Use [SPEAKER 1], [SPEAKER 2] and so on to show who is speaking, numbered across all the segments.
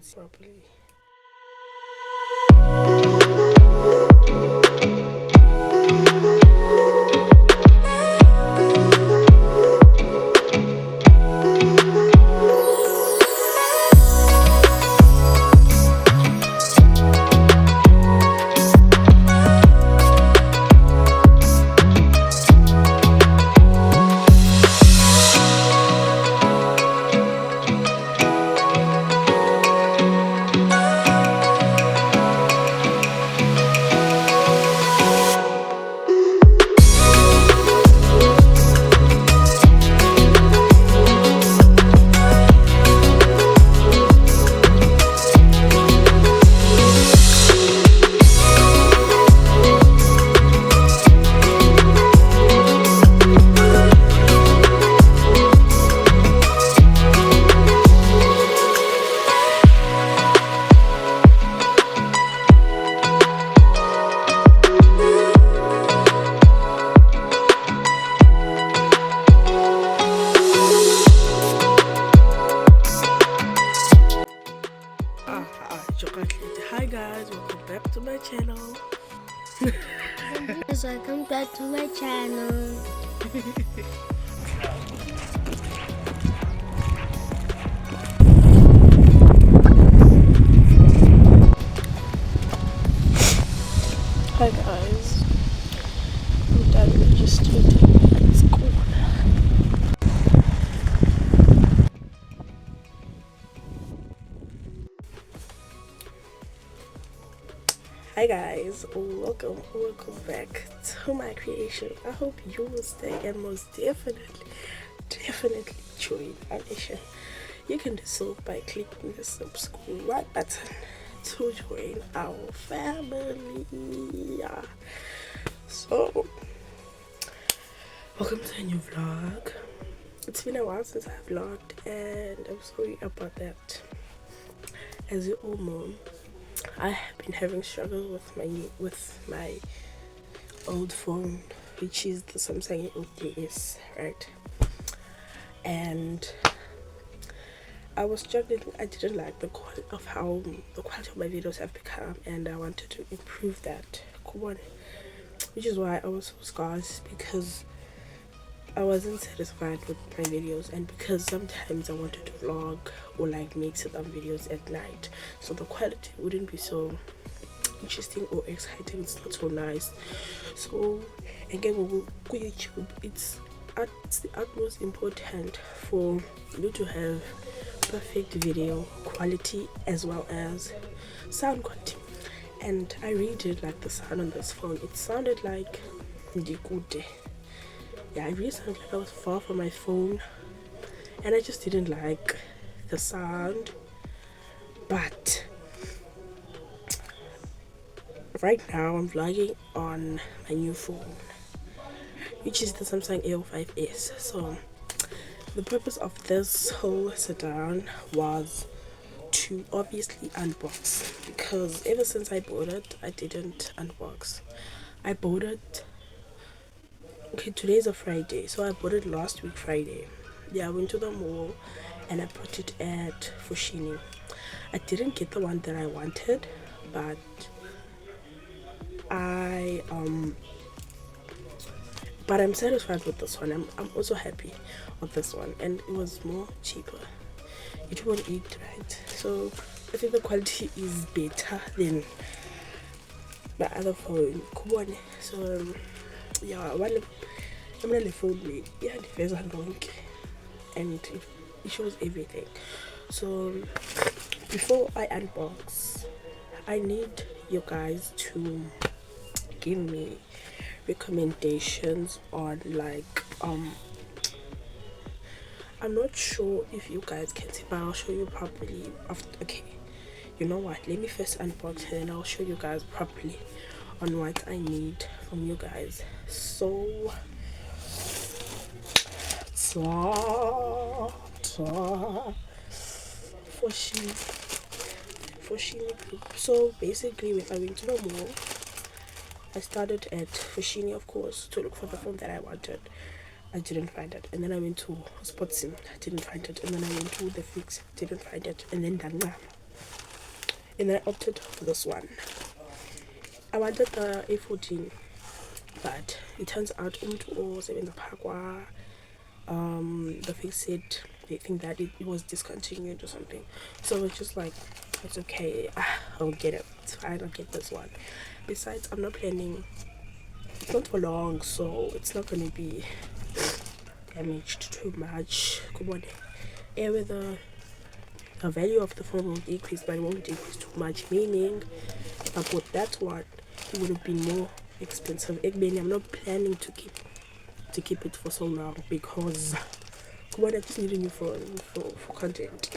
[SPEAKER 1] see properly. Hi guys, welcome back to my channel.
[SPEAKER 2] Welcome back to my channel.
[SPEAKER 1] Hi guys, I'm done with just tweeting at school. Hi guys, welcome back to my creation. I hope you will stay and most definitely join our mission. You can do so by clicking the subscribe button to join our family. Yeah. So welcome to a new vlog. It's been a while since I vlogged and I'm sorry about that. As you all know, I have been having struggles with my old phone, which is the Samsung AO5s, right? And I was struggling. I didn't like the quality of my videos have become, and I wanted to improve that, which is why I was so scarce, because I wasn't satisfied with my videos, and because sometimes I wanted to vlog or like make some videos at night, so the quality wouldn't be so interesting or exciting. It's not so nice. So again, YouTube, it's the utmost important for you to have perfect video quality as well as sound quality. And I really did like the sound on this phone. It sounded like ndikude. Yeah, I really sounded like I was far from my phone, and I just didn't like the sound. But right now I'm vlogging on my new phone, which is the Samsung AO5s. So the purpose of this whole sit down was to obviously unbox, because ever since I bought it I didn't unbox. I bought it, okay, today's a Friday, so I bought it last week Friday. Yeah, I went to the mall and I put it at Fushini. I didn't get the one that I wanted, but I'm satisfied with this one. I'm also happy with this one, and it was more cheaper. It won't eat, right? So I think the quality is better than my other phone. So yeah, I'm gonna phone me. Yeah, the face and it shows everything. So before I unbox, I need you guys to give me recommendations on, like, I'm not sure if you guys can see, but I'll show you properly after. Okay, you know what, let me first unbox and then I'll show you guys properly on what I need from you guys. So Fushini group. So basically, when I went to the mall, I started at Fushini, of course, to look for the phone that I wanted. I didn't find it, and then I went to Sportsim, didn't find it, and then I went to the Fix, didn't find it, and then Danga, and I opted for this one. I wanted the A14, but it turns out the face said they think that it was discontinued or something. So it's just like, it's okay. I'll get it. It's fine. I'll get this one. Besides, I'm not planning. It's not for long, so it's not gonna be damaged too much. Come on. Yeah, with the value of the phone will decrease, but it won't decrease too much. Meaning, if I bought that one, it would have been more expensive. I'm not planning to keep it for so long because I just need a new phone for content.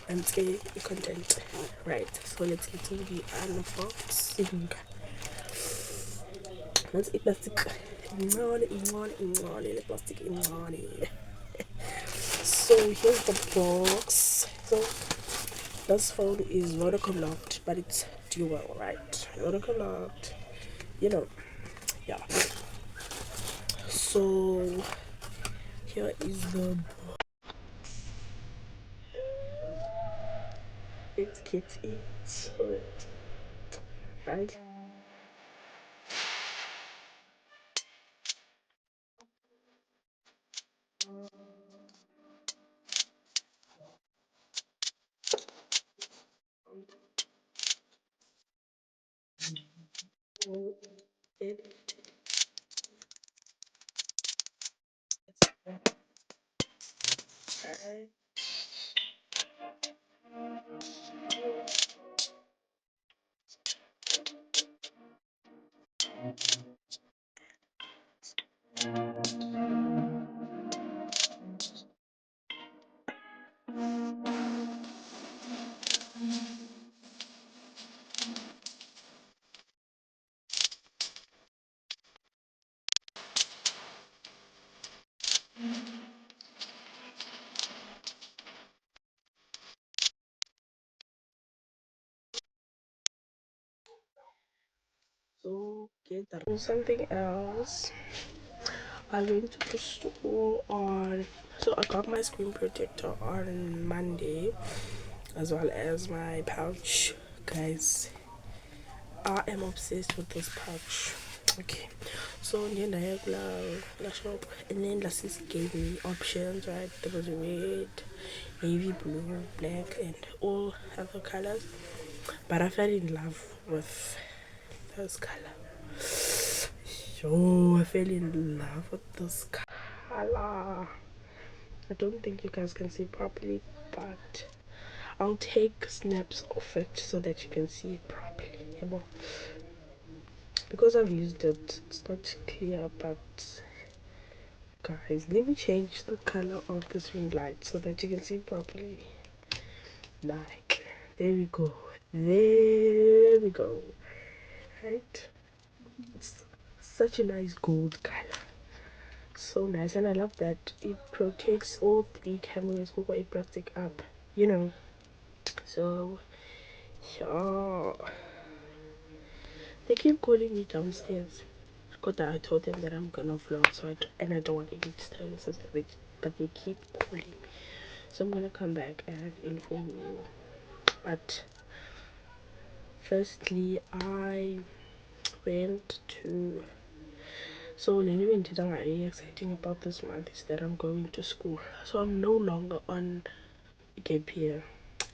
[SPEAKER 1] And say content. Right. So let's get to the unboxing. Let's eat plastic. Plastic. So here's the box. So this phone is Vodacom locked, but it's dual, right? Vodacom locked. You know, yeah. So here is the. Let's get into it, right? It. Alright. So get that. Something else. I went to the store on. So I got my screen protector on Monday, as well as my pouch. Guys, I am obsessed with this pouch. Okay, so then I have la shop, and then the sis gave me options. Right, there was red, navy blue, black, and all other colors. But I fell in love with this color. Yo, I fell in love with this color. I don't think you guys can see properly, but I'll take snaps of it so that you can see it properly. Because I've used it, it's not clear, but guys, let me change the color of this ring light so that you can see properly. Like, there we go. There we go. Right? It's such a nice gold color. So nice, and I love that it protects all three cameras over a plastic up. So yeah. They keep calling me downstairs. Because I told them that I'm gonna vlog, and I don't want any disturbances, but they keep calling me. So I'm gonna come back and inform you. But firstly, I went to. So the new thing I'm really exciting about this month is that I'm going to school. So I'm no longer on a gap year.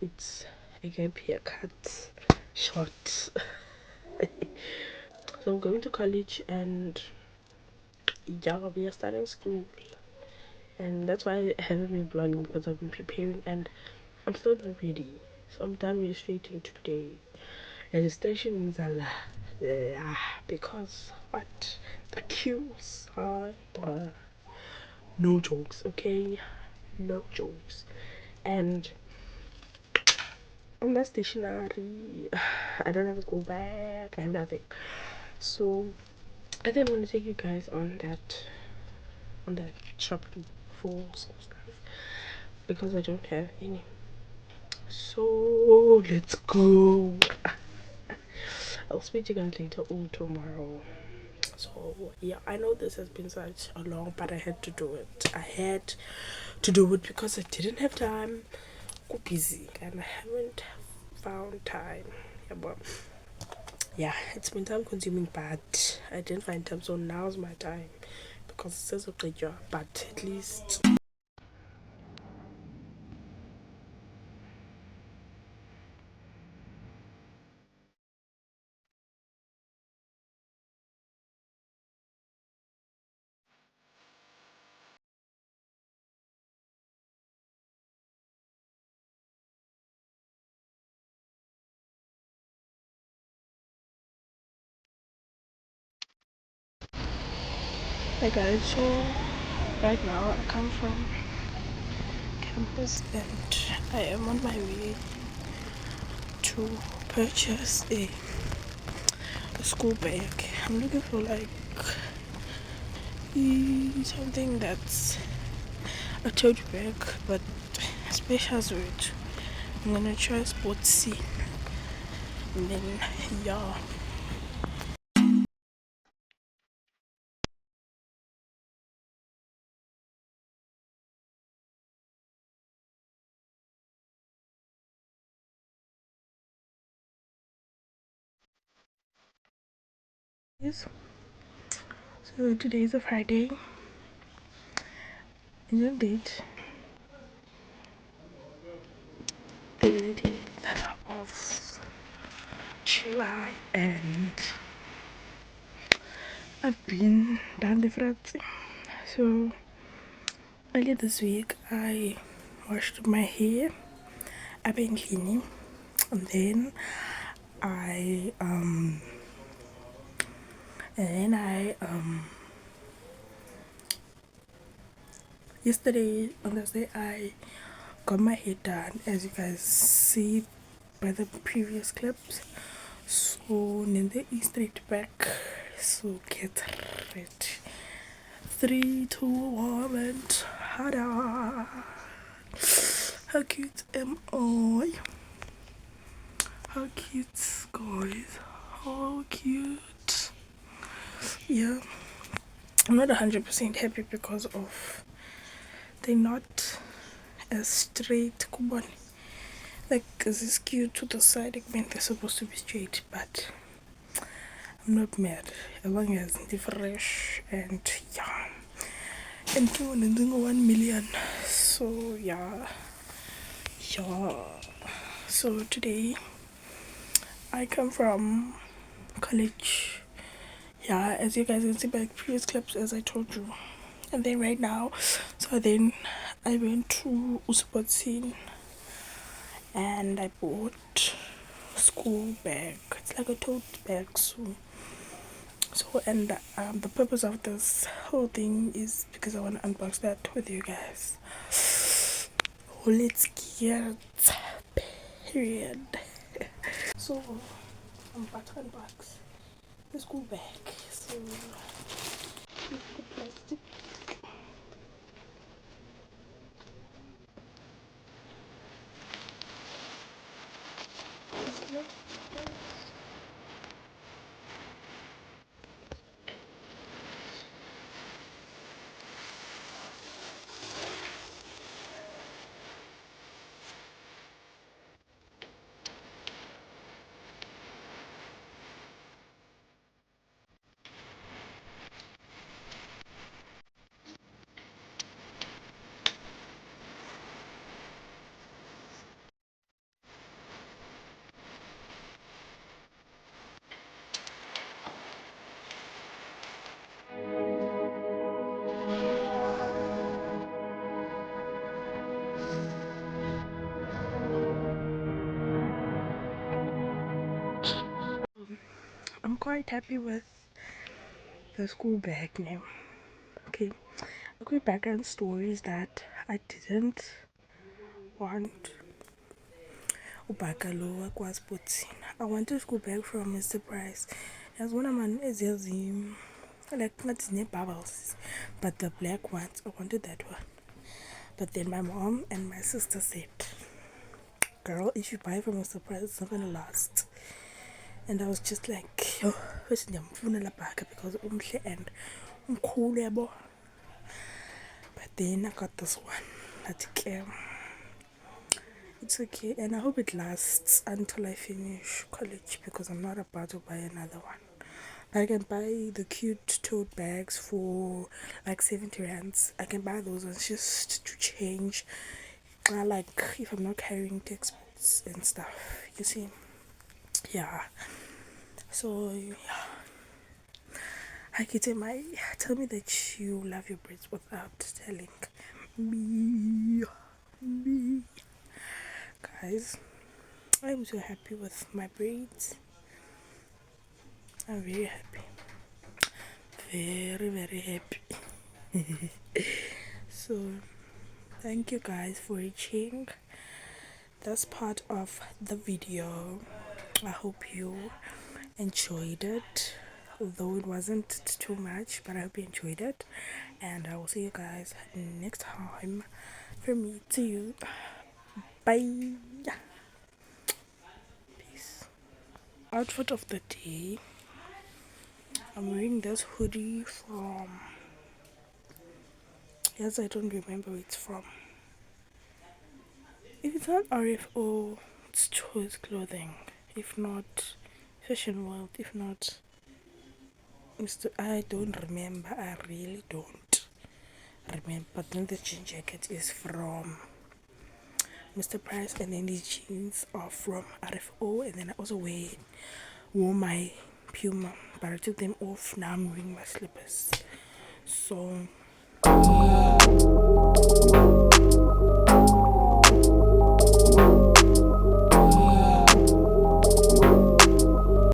[SPEAKER 1] It's a gap year cut short. So I'm going to college, and yeah, we are starting school, and that's why I haven't been vlogging, because I've been preparing and I'm still not ready. So I'm done registrating today. Registration is because what, the queues are no jokes, okay, no jokes. And I'm not stationary. I don't have to go back. I have nothing. So I think I'm gonna take you guys on that shopping for some stuff, because I don't have any. So let's go. I'll speak to you guys later or tomorrow. So yeah, I know this has been such a long, but I had to do it. I had to do it because I didn't have time. Go busy, and I haven't found time. Yeah, but yeah, it's been time consuming, but I didn't find time, so now's my time because it says okay, yeah, but at least. Hey guys, so right now I come from campus and I am on my way to purchase a school bag. I'm looking for like something that's a tote bag but special with. I'm gonna try sportsy and then yeah. Yes. So today is a Friday and the date the 18th of July and I've been done different. So earlier this week I washed my hair. I've been cleaning and then I and then I yesterday on Thursday I got my hair done, as you guys see by the previous clips. So then the straight back. So get ready. 3, 2, 1 and ta-da! How cute am I? How cute, guys? How cute. Yeah, I'm not 100% happy because of they're not as straight. Come on, like this is cute to the side. I mean, they're supposed to be straight, but I'm not mad as long as they're fresh and yeah. And 1 million. So yeah. So today I come from college. Yeah, as you guys can see by previous clips, as I told you. And then right now, so then I went to Uspotsy and I bought school bag. It's like a tote bag. So and the purpose of this whole thing is because I want to unbox that with you guys. Oh, let's get period. So I'm about to unbox the school bag. So here's the plastic. I'm quite happy with the school bag now. Okay, a quick background story is that I didn't want ubhakaloa kwaSpotsini. I wanted school bag from Mr. Price. There's one of my like not in bubbles, but the black ones. I wanted that one. But then my mom and my sister said, "Girl, if you buy from Mr. Price, it's not gonna last." And I was just like, oh, because umhle and umkhulu yabo. But then I got this one. That's It's okay, and I hope it lasts until I finish college because I'm not about to buy another one. I can buy the cute tote bags for like 70 rands. I can buy those ones just to change. Like if I'm not carrying textbooks and stuff, you see. Yeah. So yeah. I can tell me that you love your braids without telling me. Me. Guys, I'm so happy with my braids. I'm very happy. Very, very happy. So, thank you guys for watching this part of the video. I hope you enjoyed it, although it wasn't too much, but I hope you enjoyed it. And I will see you guys next time. From me to you. Bye. Peace. Outfit of the day. I'm wearing this hoodie from, yes, I don't remember where it's from. If it's not RFO, it's Choice Clothing. If not, Fashion World. If not, I don't remember. I really don't remember. But then the jean jacket is from Mr. Price, and then these jeans are from RFO, and then I also wore my Puma, but I took them off. Now I'm wearing my slippers. So